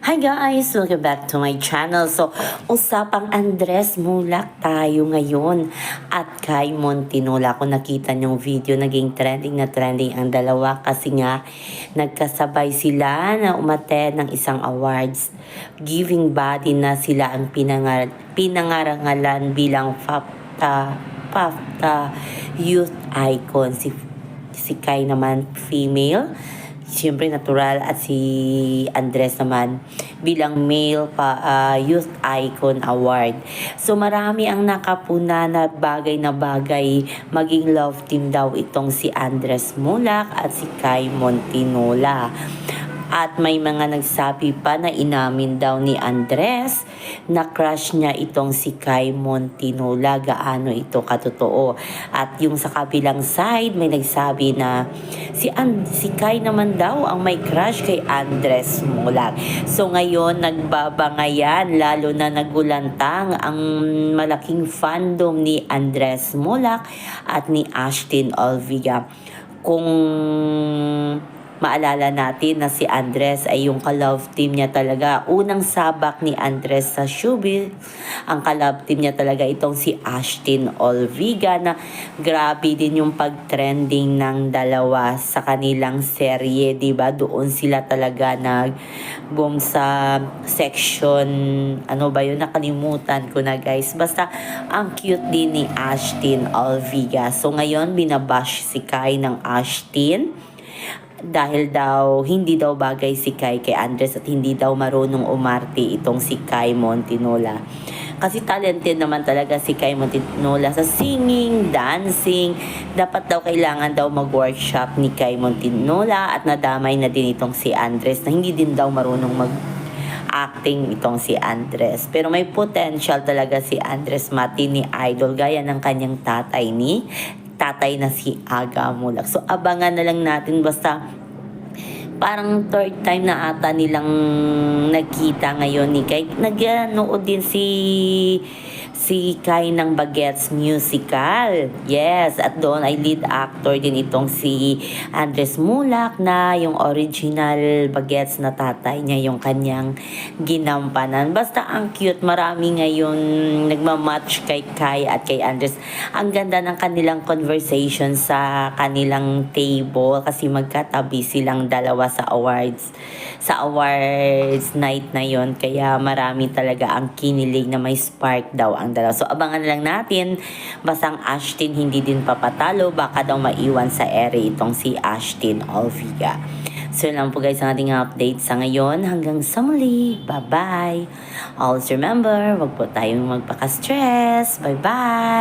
Hi guys! Welcome back to my channel. So, usapang Andres Mulak tayo ngayon. At kay Montinola, kung nakita niyong video, naging trending na trending ang dalawa kasi nga nagkasabay sila na umattend ng isang awards. Giving body na sila ang pinangarangalan bilang FAFTA Youth Icon. Si Kai naman female, siyempre natural, at si Andres naman bilang male youth icon award. So marami ang nakapuna na bagay maging love team daw itong si Andres Mulak at si Kai Montinola. At may mga nagsabi pa na inamin daw ni Andres na crush niya itong si Kai Montinola. Gaano ito katotoo? At yung sa kabilang side, may nagsabi na si Kai naman daw ang may crush kay Andres Mulak. So ngayon, nagbabangayan, lalo na nagulantang ang malaking fandom ni Andres Mulak at ni Ashtin Olvega. Kung maalala natin na si Andres ay yung ka-love team niya talaga. Unang sabak ni Andres sa showbiz, ang ka-love team niya talaga itong si Ashtin Olvega, na grabe din yung pag-trending ng dalawa sa kanilang serye, diba? Doon sila talaga nag-boom sa section, ano ba yun? Nakalimutan ko na guys. Basta ang cute din ni Ashtin Olvega. So ngayon, binabash si Kai ng Ashtin dahil daw hindi daw bagay si Kai kay Andres at hindi daw marunong umarte itong si Kai Montinola. Kasi talented naman talaga si Kai Montinola sa singing, dancing. Dapat daw kailangan daw mag-workshop ni Kai Montinola at nadamay na din itong si Andres na hindi din daw marunong acting itong si Andres. Pero may potential talaga si Andres Mati ni idol gaya ng kanyang tatay na si Aga Mulak. So abangan na lang natin, basta parang third time na ata nilang nagkita ngayon ni Kai. Nag-nood din si Kai ng Bagets musical. Yes, at doon ay lead actor din itong si Andres Mulak na yung original Bagets na tatay niya yung kanyang ginampanan. Basta ang cute, marami ngayon nagmamatch kay Kai at kay Andres. Ang ganda ng kanilang conversation sa kanilang table kasi magkatabi silang dalawa sa awards night na yon, kaya marami talaga ang kinilig na may spark daw ang dalawa. So abangan lang natin, basang Ashtin hindi din papatalo, baka daw maiwan sa ere itong si Ashtin Olvega. So lang po guys ang ating update sa ngayon. Hanggang sa muli, bye bye. Always remember, wag po tayong magpaka-stress. Bye bye.